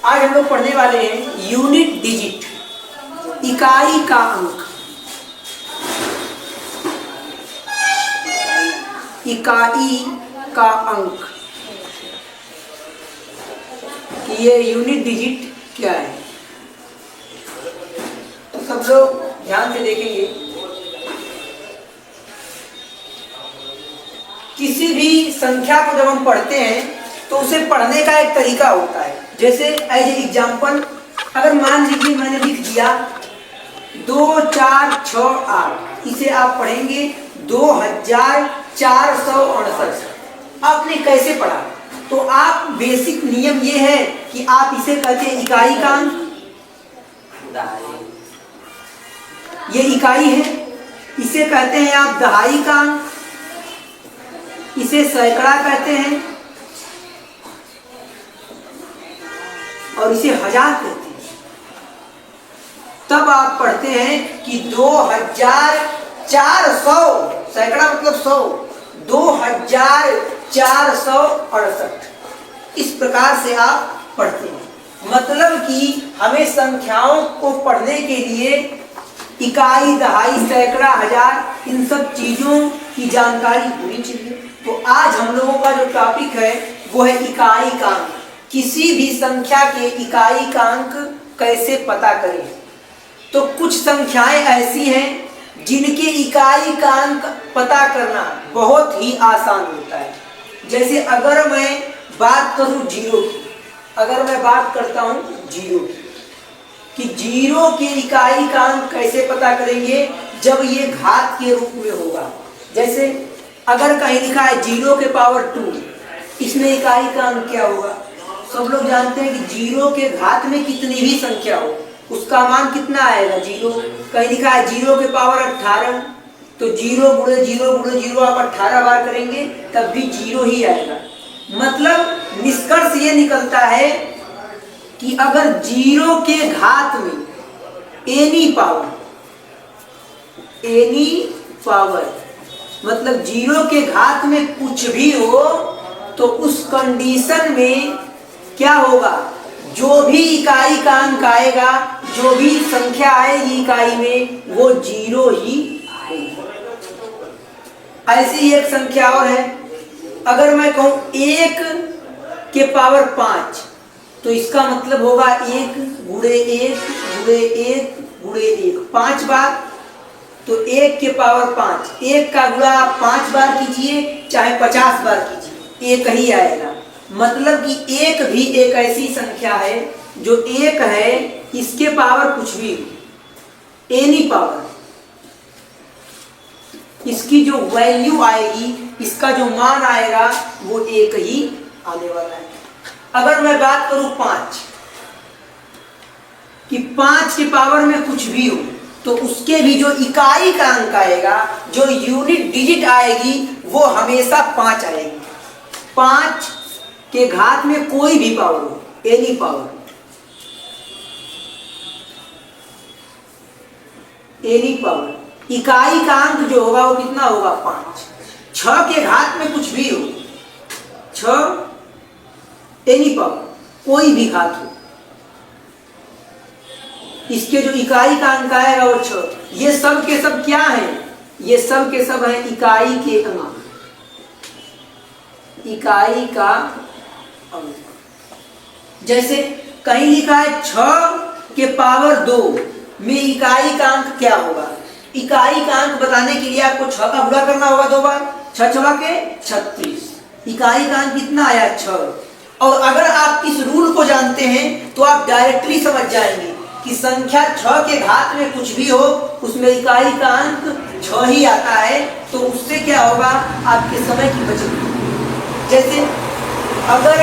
आज हम लोग पढ़ने वाले हैं यूनिट डिजिट, इकाई का अंक। इकाई का अंक कि ये यूनिट डिजिट क्या है। तो सब लोग ध्यान से देखेंगे। किसी भी संख्या को जब हम पढ़ते हैं तो उसे पढ़ने का एक तरीका होता है। जैसे एज एग्जाम्पल, अगर मान लीजिए मैंने लिख दिया 2 4 6 8, इसे आप पढ़ेंगे 2468। आपने कैसे पढ़ा? तो आप बेसिक नियम ये है कि आप इसे कहते हैं इकाई का अंक। ये इकाई है, इसे कहते हैं आप दहाई का अंक, इसे सैकड़ा कहते हैं और इसे हजार कहते हैं। तब आप पढ़ते हैं कि 2400, सैकड़ा मतलब 100, 2468। इस प्रकार से आप पढ़ते हैं। मतलब कि हमें संख्याओं को पढ़ने के लिए इकाई, दहाई, सैकड़ा, हजार, इन सब चीजों की जानकारी होनी चाहिए। तो आज हम लोगों का जो टॉपिक है वो है इकाई का अंक। किसी भी संख्या के इकाई का अंक कैसे पता करें? तो कुछ संख्याएं ऐसी हैं जिनके इकाई का अंक पता करना बहुत ही आसान होता है। जैसे अगर मैं बात करूं जीरो की, अगर मैं बात करता हूं जीरो की, कि जीरो के इकाई का अंक कैसे पता करेंगे? जब ये घात के रूप में होगा। जैसे अगर कहीं लिखा है 0 के पावर 2, इसमें इकाई का अंक क्या होगा? सब लोग जानते हैं कि 0 के घात में कितनी भी संख्या हो उसका मान कितना आएगा? 0। कहीं लिखा है 0 के पावर 18, तो 0 गुणे 0 गुणे 0 आप 18 बार करेंगे तब भी 0 ही आएगा। मतलब निष्कर्ष ये निकलता है कि अगर 0 के घात में एनी पावर मतलब 0 के घात में कुछ भी हो तो उस कंडीशन में क्या होगा? जो भी इकाई का अंक आएगा, जो भी संख्या आएगी इकाई में, वो 0 ही आएगी। ऐसी एक संख्या और है, अगर मैं कहूं 1 के पावर 5, तो इसका मतलब होगा 1 गुणे 1 गुणे 1 गुणे 1 5 बार। तो 1 के पावर 5, 1 का गुणा आप 5 बार कीजिए चाहे 50 बार कीजिए, 1 ही आएगा। मतलब कि 1 भी एक ऐसी संख्या है जो 1 है, इसके पावर कुछ भी, एनी पावर, इसकी जो वैल्यू आएगी, इसका जो मान आएगा वो 1 ही आने वाला है। अगर मैं बात करूं 5 कि 5 के पावर में कुछ भी हो तो उसके भी जो इकाई का अंक आएगा, जो यूनिट डिजिट आएगी, वो हमेशा 5 आएगी। 5 के घात में कोई भी पावर हो, एनी पावर, एनी पावर, इकाई का अंक जो होगा वो कितना होगा? 5। 6 के घात में कुछ भी हो, 6 एनी पावर, कोई भी घात हो, इसके जो इकाई का अंक आएगा वो 6। ये सब के सब क्या है? ये सब के सब है इकाई के अंक, इकाई का अंक। जैसे कहीं लिखा है 6 के पावर 2 में इकाई का अंक क्या होगा? इकाई का अंक बताने के लिए आपको 6 का गुणा करना होगा 2 बार, 6 6 के 36। इकाई का अंक कितना आया? 6। और अगर आप इस रूल को जानते हैं तो आप डायरेक्टली समझ जाएंगे कि संख्या 6 के घात में कुछ भी हो उसमें इकाई का अंक 6 ही आता है। तो उससे क्या होगा? आपके समय की बचत होगी। जैसे अगर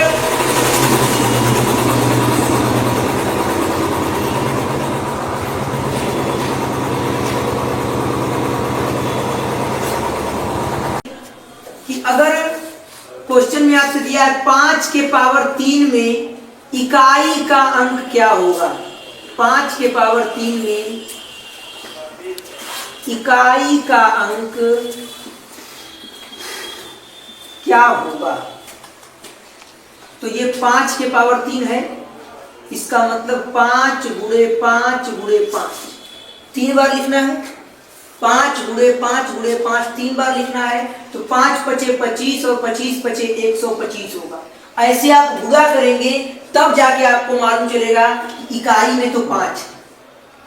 क्वेश्चन में आपसे दिया है 5 के पावर 3 में इकाई का अंक क्या होगा? 5 के पावर 3 में इकाई का अंक क्या होगा? तो ये 5 के पावर 3 है, इसका मतलब 5 गुणे 5 गुणे 5 3 बार लिखना है। 5 गुणे 5 गुणे 5 3 बार लिखना है। तो 5 पचे 25 और 25 पचे 125 होगा। ऐसे आप गुणा करेंगे तब जाके आपको मालूम चलेगा इकाई में तो 5,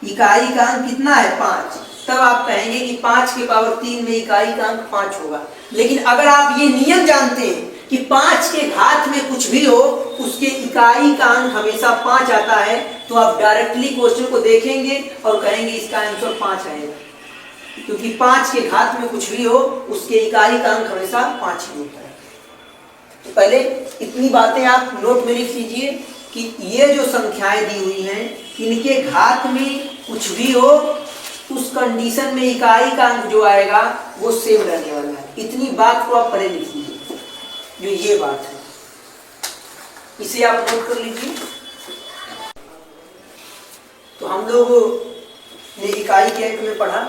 इकाई का अंक कितना है 5। तब आप कहेंगे कि 5 के पावर 3 में इकाई का अंक 5 होगा। लेकिन अगर आप ये नियम जानते हैं कि 5 के घात में कुछ भी हो उसके इकाई का अंक हमेशा 5 आता है, तो आप डायरेक्टली क्वेश्चन को देखेंगे और कहेंगे इसका आंसर 5 आएगा, क्योंकि 5 के घात में कुछ भी हो उसके इकाई का अंक हमेशा 5 ही होता है। तो पहले इतनी बातें आप नोट में लिख लीजिए कि ये जो संख्याएं दी हुई हैं इनके घात में कुछ भी हो उस कंडीशन में इकाई का अंक जो आएगा वो सेम रहने वाला है। इतनी बात को आप पहले लिख लीजिए, जो ये बात है इसे आप नोट कर लीजिए। तो हम लोग ने इकाई के अंक में पढ़ा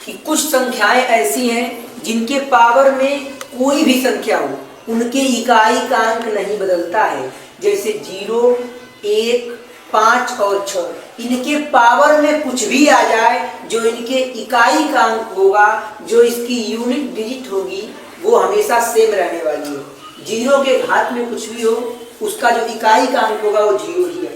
कि कुछ संख्याएं ऐसी हैं जिनके पावर में कोई भी संख्या हो उनके इकाई का अंक नहीं बदलता है, जैसे 0, 1, 5 और 6। इनके पावर में कुछ भी आ जाए जो इनके इकाई का अंक होगा, जो इसकी यूनिट डिजिट होगी वो हमेशा सेम रहने वाली है। 0 के घात में कुछ भी हो उसका जो इकाई का अंक होगा वो 0 ही है।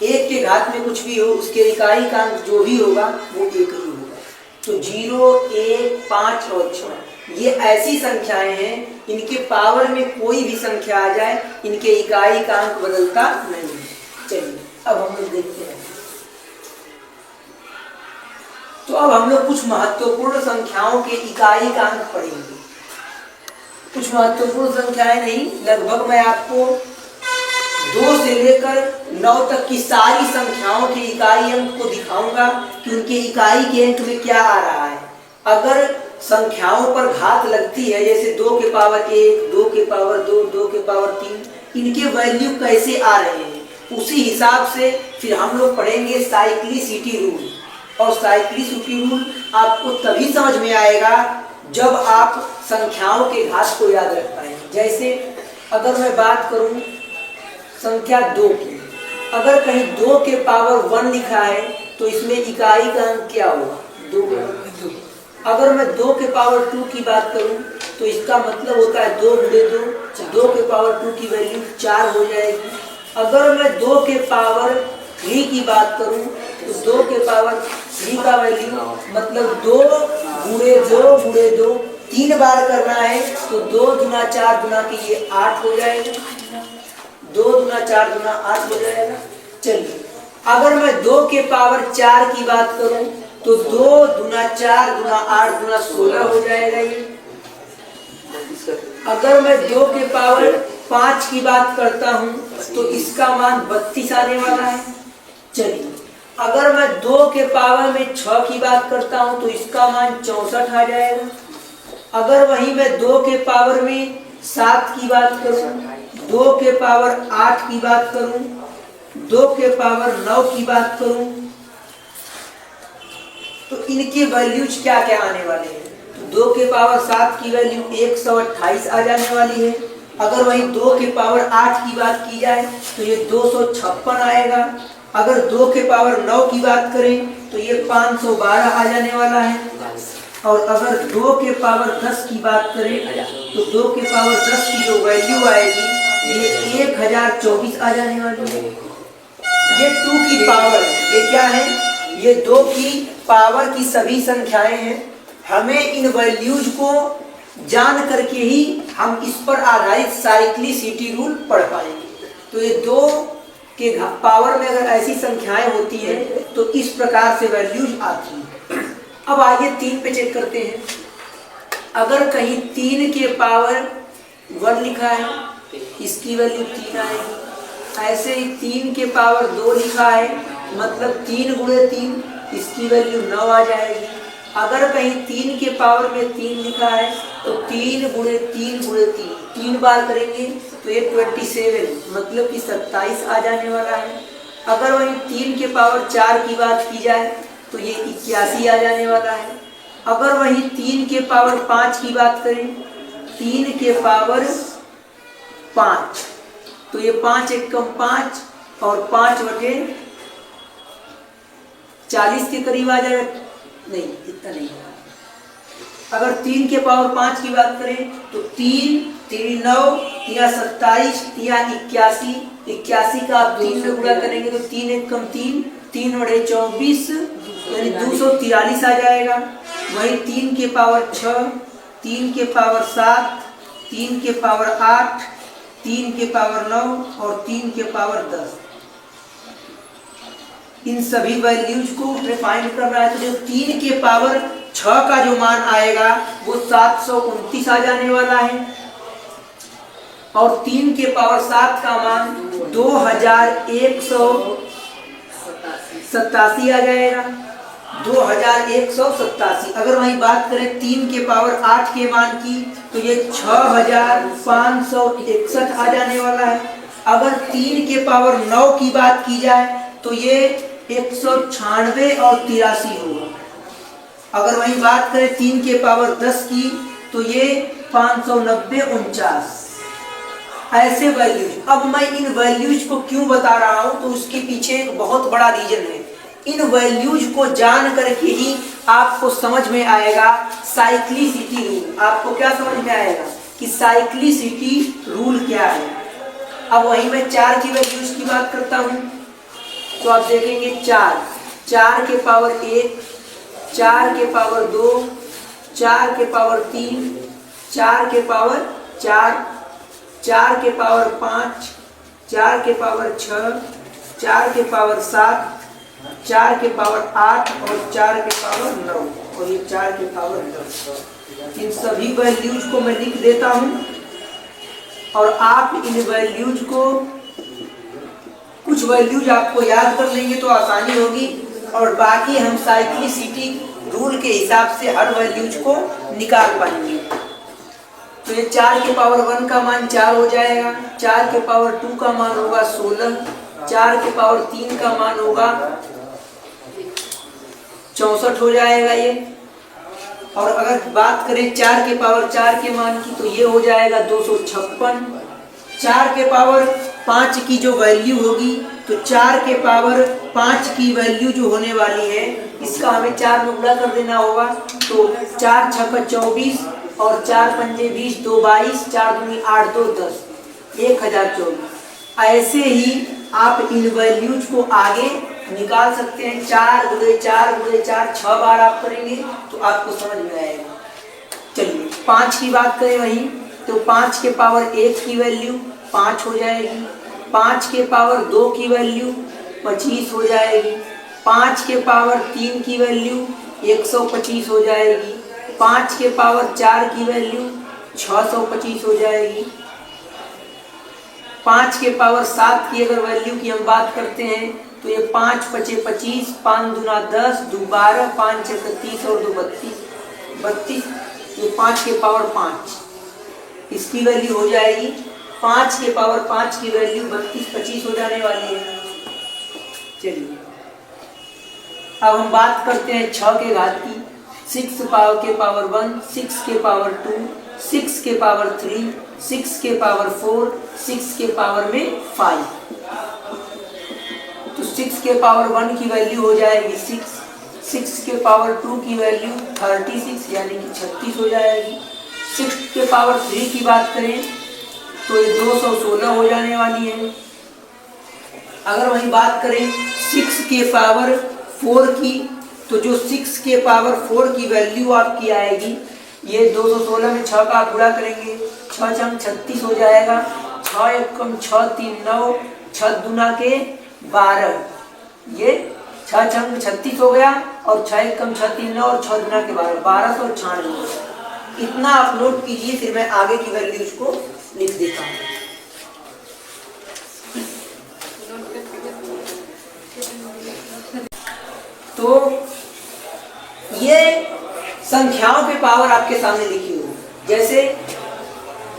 1 के घात में कुछ भी हो उसके इकाई का अंक जो भी होगा वो 1 ही होगा। तो 0, 1, 5 और 6 ये ऐसी संख्याएं हैं इनके पावर में कोई भी संख्या आ जाए इनके इकाई का अंक बदलता नहीं है। चलिए अब हम लोग देखते हैं। तो अब हम लोग कुछ महत्वपूर्ण संख्याओं के इकाई का अंक पढ़ेंगे। कुछ महत्वपूर्ण संख्याएं नहीं, लगभग मैं आपको 2 से लेकर 9 तक की सारी संख्याओं के इकाई अंक को दिखाऊंगा कि उनके इकाई के अंक में क्या आ रहा है। अगर संख्याओं पर घात लगती है जैसे 2 के पावर 1, 2 के पावर 2, 2 के पावर 3, इनके वैल्यू कैसे आ रहे हैं उसी हिसाब से फिर हम लोग पढ़ेंगे साइक्लिसिटी रूल। और साइक्लिसिटी रूल आपको तभी समझ में आएगा जब आप संख्याओं के घात को याद रख पाएंगे। जैसे अगर मैं बात करूं संख्या 2 की, अगर कहीं 2 के पावर 1 लिखा है तो इसमें इकाई का अंक क्या होगा 2। अगर मैं 2 के पावर 2 की बात करूं तो इसका मतलब होता है 2 गुणे 2, 2 के पावर 2 की वैल्यू 4 हो जाएगी। अगर मैं 2 के पावर 3 की बात करूं तो 2 के पावर 3 का वैल्यू मतलब 2 गुणे 2 गुणे 2 3 बार करना है तो 2 गुना 4 गुना के ये 8 हो जाएगा। 2 गुना 4 गुना 8 हो जाएगा। चलिए अगर मैं 2 के पावर 4 की बात करूं तो 2 गुना 4 गुना 8 गुना 16 हो जाएगा ये। अगर मैं 2 के पावर 5 की बात करता हूं तो इसका मान 32 आने वाला है। चलिए अगर मैं 2 के पावर में 6 की बात करता हूं तो इसका मान 64 आ जाएगा। अगर वहीं मैं 2 के पावर में 7 की बात करूं, 2 के पावर 8 की बात करूं, 2 के पावर 9 की बात करूं तो इनके वैल्यूज क्या क्या आने वाले हैं। तो 2 के पावर 7 की वैल्यू 128 आ जाने वाली है। अगर वही 2 के पावर 8 की बात की जाए तो ये 256 आएगा। अगर 2 के पावर 9 की बात करें तो ये 512 आ जाने वाला है। और अगर 2 के पावर 10 की बात करें तो 2 के पावर 10 की जो वैल्यू आएगी ये 1024 आ जाने वाली है। ये 2 की पावर, ये क्या है, ये 2 की पावर की सभी संख्याएं हैं। हमें इन वैल्यूज को जान करके ही हम इस पर आधारित साइक्लिसिटी रूल पढ़ पाएंगे। तो ये 2 के पावर में अगर ऐसी संख्याएं होती हैं तो इस प्रकार से वैल्यूज आती हैं। अब आइए 3 पे चेक करते हैं। अगर कहीं 3 के पावर 1 लिखा है इसकी वैल्यू 3 आएगी। ऐसे ही 3 के पावर 2 लिखा है मतलब 3 गुणे 3 इसकी वैल्यू 9 आ जाएगी। अगर कहीं 3 के पावर में 3 लिखा है तो 3 गुणे 3 गुणे 3 बार करेंगे तो ये 27 मतलब कि 27 आ जाने वाला है। अगर वहीं 3 के पावर 4 की बात की जाए तो ये 81 आ जाने वाला है। अगर वहीं 3 के पावर 5 की बात करें, 3 के पावर 5 तो ये 5 एकम 5 और 5/40 के करीब आ जाएगा। नहीं, इतना नहीं है। अगर 3 के पावर 5 की बात करें तो 3 3 9 या 27 या 81। 81 का आप 3 में गुणा करेंगे तो 3 एक कम 3 3/24 यानी 243 आ जाएगा। वही 3 के पावर 6, 3 के पावर 7, 3 के पावर 8, 3 के पावर 9 और 3 के पावर 10। इन सभी वैल्यूज को फाइंड करना है तो जो 3 के पावर 6 का जो मान आएगा वो 729 आ जाने वाला है और 3 के पावर 7 का मान 2187 आ जाएगा। 2187। अगर वहीं बात करें 3 के पावर 8 के मान की तो ये 6561 आ जाने वाला है। अगर 3 के पावर 9 की बात की जाए तो ये 196 और 83 होगा। अगर वहीं बात करें 3 के पावर 10 की तो ये 590 49। ऐसे वैल्यूज। अब मैं इन वैल्यूज को क्यों बता रहा हूं तो उसके पीछे एक बहुत बड़ा रीजन है। इन वैल्यूज को जान करके ही आपको समझ में आएगा साइक्लिसिटी रूल। आपको क्या समझ में आएगा कि साइक्लिसिटी रूल क्या है। अब वहीं मैं 4 की वैल्यूज की बात करता हूं तो आप देखेंगे 4 के पावर 1, 4 के पावर 2, 4 के पावर 3, 4 के पावर 4, 4 के पावर 5, 4 के पावर 6, 4 के पावर 7, 4 के पावर 8 और 4 के पावर 9 और ये 4 के पावर 10। इन सभी वैल्यूज को मैं लिख देता हूं और आप इन वैल्यूज को कुछ वैल्यूज आपको याद कर लेंगे तो आसानी होगी और बाकी हम साइक्लिसिटी रूल के हिसाब से हर वैल्यूज को निकाल पाएंगे। तो ये 4 के पावर 1 का मान 4 हो जाएगा, 4 के पावर 2 का मान होगा 16, 4 के पावर 3 का मान होगा 64 हो जाएगा ये। और अगर बात करें 4 के पावर 4 के मान की तो ये हो जाएगा 256। 4 के पावर 5 की जो वैल्यू होगी तो 4 के पावर 5 की वैल्यू जो होने वाली है इसका हमें 4 में गुणा कर देना होगा। तो 4 6 24 और 4 पंजे 20, 2 22, 4 दूनी 8, 2 10, 1024। ऐसे ही आप इन वैल्यूज को आगे निकाल सकते हैं। 4 गुणे 4 गुणे 4 6 बार आप करेंगे तो आपको समझ में आएगा। चलिए 5 की बात करें वहीं तो 5 के पावर 1 की वैल्यू 5 हो जाएगी, 5 के पावर 2 की वैल्यू 25 हो जाएगी, 5 के पावर 3 की वैल्यू 125 हो जाएगी, 5 के पावर 4 की वैल्यू 625 हो जाएगी, 5 के पावर 7 की अगर वैल्यू की हम बात करते हैं तो ये 5 5 25, 5 दूना 10, 2 12, 5 6 30 और 2 32, ये 5 के पावर 5 इसकी वैल्यू हो जाएगी। 5 के पावर 5 की वैल्यू 32 25 हो जाने वाली है। चलिए अब हम बात करते हैं 6 के घात की। 6 के पावर 1, 6 के पावर 2, 6 के पावर 3, 6 के पावर 4, 6 के पावर में 5। तो 6 के पावर 1 की वैल्यू हो जाएगी 6, 6 के पावर 2 की वैल्यू 36 यानी कि 36 हो जाएगी। 6 के पावर 3 की बात करें तो ये 216 हो जाने वाली है। अगर वहीं बात करें 6 के पावर 4 की तो जो 6 के पावर 4 की वैल्यू आपकी आएगी ये 216 में 6 का गुणा करेंगे, 6 छंग 36 हो जाएगा, 6 एकम 6 3 9, 6 दूना के 12, ये 6 छंग 36 हो गया और 6 एकम 6 3 9 और 6 दूना के 12, 1296। इतना आप नोट कीजिए, फिर मैं आगे की वैल्यूज को लिख देता हूँ। तो ये संख्याओं के पावर आपके सामने लिखी हो, जैसे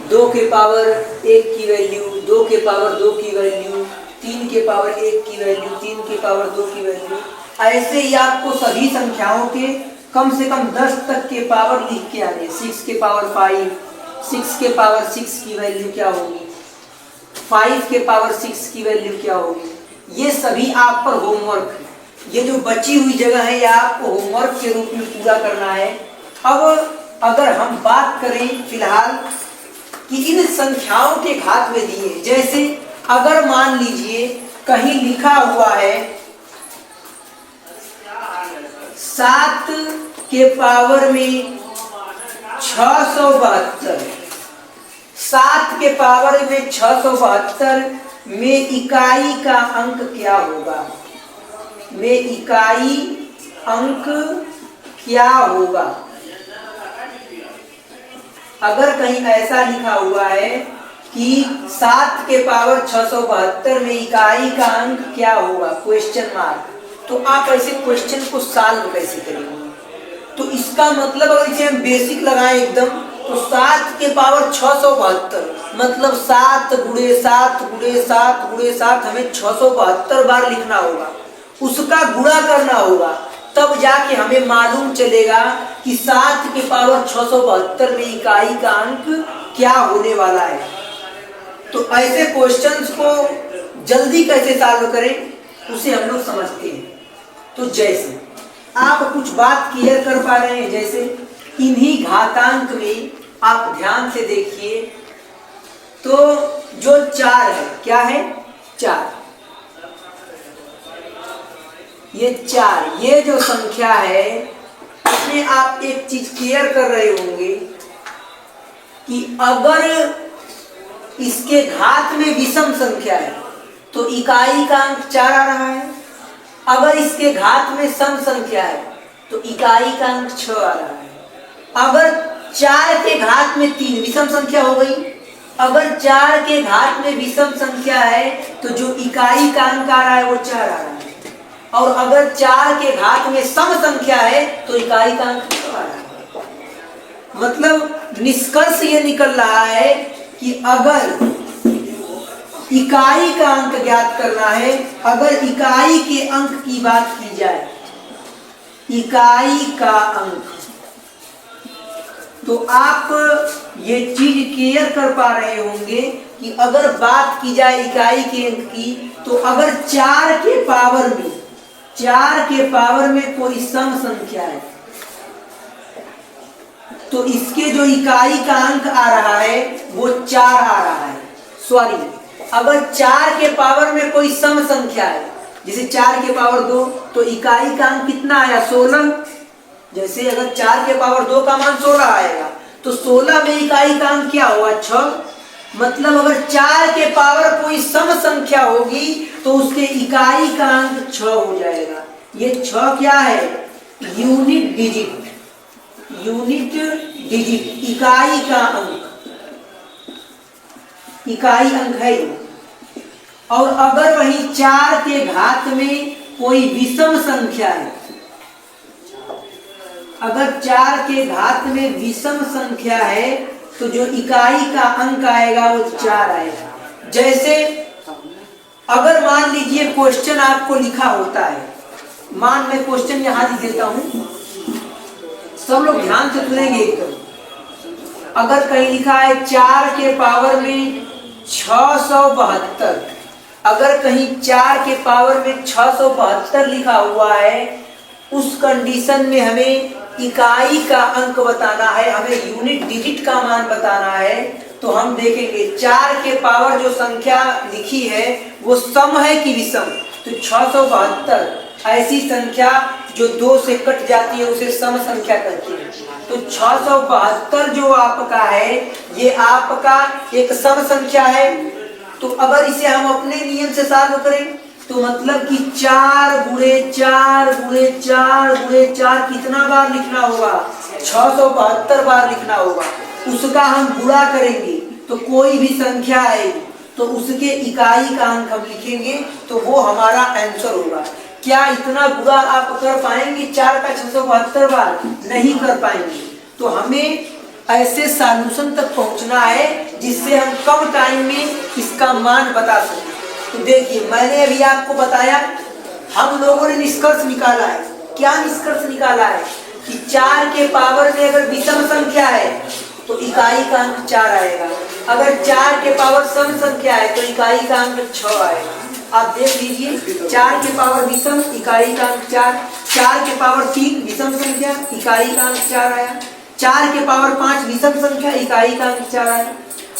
2 के पावर 1 की वैल्यू, 2 के पावर 2 की वैल्यू, 3 के पावर 1 की वैल्यू, 3 के पावर 2 की वैल्यू। ऐसे ही आपको सभी संख्याओं के कम से कम 10 तक के पावर लिख के आने। 6 के पावर 5, 6 के पावर 6 की वैल्यू क्या होगी, 5 के पावर 6 की वैल्यू क्या होगी, ये सभी आप पर होमवर्क है। ये जो बची हुई जगह है ये आपको होमवर्क के रूप में पूरा करना है। अब अगर हम बात करें फिलहाल कि इन संख्याओं के घात में दिए, जैसे अगर मान लीजिए कहीं लिखा हुआ है 7 के पावर में 672, 7 के पावर में 672 में इकाई का अंक क्या होगा, में इकाई अंक क्या होगा। अगर कहीं ऐसा लिखा हुआ है कि 7 के पावर 672 में इकाई का अंक क्या होगा, क्वेश्चन मार्क, तो आप ऐसे क्वेश्चन को सॉल्व कैसे करेंगे। तो इसका मतलब अगर इसे हम बेसिक लगाएं एकदम, तो 7 के पावर 672 मतलब 7 गुणे 7 गुणे 7 गुणे 7 हमें 672 बार लिखना होगा, उसका गुणा करना होगा, तब जाके हमें मालूम चलेगा कि 7 के पावर 672 में इकाई का अंक क्या होने वाला है। तो ऐसे क्वेश्चंस को जल्दी कैसे सॉल्व करें उसे हम लोग समझते हैं। तो जैसे आप कुछ बात क्लियर कर पा रहे हैं, जैसे इन्हीं घातांक में आप ध्यान से देखिए तो जो 4 है, क्या है 4, ये 4, ये जो संख्या है इसमें आप एक चीज क्लियर कर रहे होंगे कि अगर इसके घात में विषम संख्या है तो इकाई का अंक 4 आ रहा है, अगर इसके घात में सम संख्या है तो इकाई का अंक 6 आ रहा है। अगर 4 के घात में 3 विषम संख्या हो गई, अगर 4 के घात में विषम संख्या है तो जो इकाई का अंक आ रहा है वो 4 आ रहा है, और अगर 4 के घात में सम संख्या है तो इकाई का अंक 6 आ रहा है। मतलब निष्कर्ष ये निकल रहा है कि अगर इकाई का अंक ज्ञात करना है, अगर इकाई के अंक की बात की जाए, इकाई का अंक, तो आप ये चीज क्लियर कर पा रहे होंगे कि अगर बात की जाए इकाई के अंक की, तो अगर 4 के पावर में कोई सम संख्या है तो इसके जो इकाई का अंक आ रहा है वो 4 आ रहा है। सॉरी, अगर 4 के पावर में कोई सम संख्या है, जैसे 4 के पावर 2, तो इकाई का अंक कितना आया 16। जैसे अगर 4 के पावर 2 का मान 16 आएगा तो 16 में इकाई का अंक क्या हुआ 6। मतलब अगर 4 के पावर कोई सम संख्या होगी तो उसके इकाई का अंक 6 हो जाएगा। ये 6 क्या है, यूनिट डिजिट, यूनिट डिजिट, इकाई का अंक, इकाई अंक है। और अगर वही 4 के घात में कोई विषम संख्या है, अगर 4 के घात में विषम संख्या है तो जो इकाई का अंक आएगा वो 4 आएगा। जैसे अगर मान लीजिए क्वेश्चन आपको लिखा होता है, मैं क्वेश्चन यहां लिख देता हूं, सब लोग ध्यान से सुनेंगे एकदम। अगर कहीं लिखा है 4 के पावर में 672, अगर कहीं 4 के पावर में 672 लिखा हुआ है, उस कंडीशन में हमें इकाई का अंक बताना है, हमें यूनिट डिजिट का मान बताना है। तो हम देखेंगे 4 के पावर जो संख्या लिखी है वो सम है कि विषम। तो 672 ऐसी संख्या जो 2 से कट जाती है उसे सम संख्या कहते हैं। तो 672 जो आपका है ये आपका एक सम संख्या है। तो अगर इसे हम अपने नियम से सॉल्व करें तो मतलब कि 4 गुणे 4 गुणे 4 गुणे 4 कितना बार लिखना होगा, 672 बार लिखना होगा। उसका हम गुणा करेंगे तो कोई भी संख्या आएगी तो उसके इकाई का अंक हम लिखेंगे तो वो हमारा आंसर होगा। क्या इतना गुणा आप कर पाएंगे 4 का 672 बार? नहीं कर पाएंगे। तो हमें ऐसे सॉल्यूशन तक पहुंचना है जिससे हम कम टाइम में इसका मान बता सकें। तो देखिए मैंने अभी आपको बताया, हम लोगों ने निष्कर्ष निकाला है। क्या निष्कर्ष निकाला है कि 4 के पावर में अगर विषम संख्या है तो इकाई का अंक 4 आएगा, अगर 4 के पावर सम संख्या है तो इकाई का अंक 6 आएगा। आप देख लीजिए 4 के पावर विषम, इकाई का अंक 4, 4 के पावर 3 विषम संख्या, इकाई का अंक 4 आया, 4 के पावर 5 विषम संख्या, इकाई का अंक 4 आया।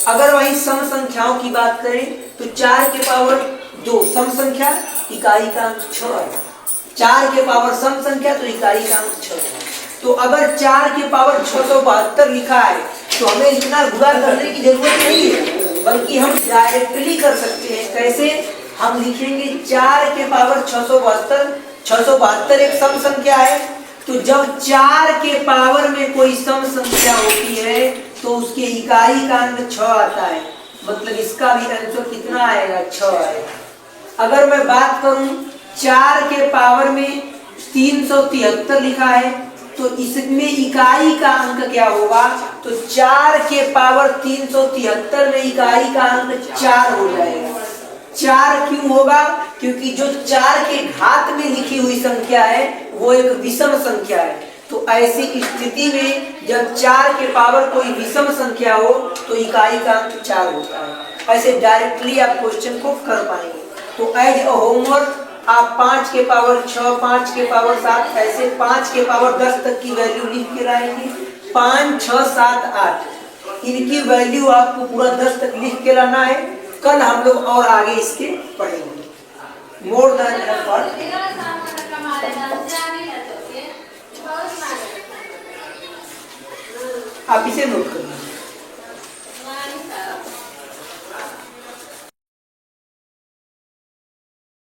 अगर वही सम संख्याओं की बात करें तो 4 के पावर 2 सम संख्या, इकाई का अंक 6 आया, 4 के पावर सम संख्या तो इकाई का अंक 6 आया। तो अगर 4 के पावर 672 लिखा है तो हमें इतना गुणा करने की जरूरत नहीं है, बल्कि हम डायरेक्टली कर सकते हैं। कैसे? हम लिखेंगे 4 के पावर 672, 672 एक सम संख्या है, तो जब 4 के पावर में कोई सम संख्या होती है तो उसके इकाई का अंक 6 आता है, मतलब इसका भी आंसर कितना आएगा? 6 आएगा। अगर मैं बात करूं 4 के पावर में 373 लिखा है तो इसमें इकाई का अंक क्या होगा? तो 4 के पावर 373 में इकाई का अंक 4 हो जाएगा। 4 क्यों होगा? क्योंकि जो 4 के घात में लिखी हुई संख्या है वो एक विषम संख्या है। तो ऐसी स्थिति में जब 4 के पावर कोई विषम संख्या हो तो इकाई का अंक 4 होता है। ऐसे डायरेक्टली आप क्वेश्चन को कर पाएंगे। तो एज अ होमवर्क आप 5 के पावर 6, 5 के पावर 7, ऐसे 5 के पावर 10 तक की वैल्यू लिख के लाएंगे। 5, 6, 7, 8 इनकी वैल्यू आपको पूरा 10 तक लिख के लाना है। कल हम लोग और आगे इसके पढ़ेंगे। मोर देन एफर्ट, आप इसे नोट करें।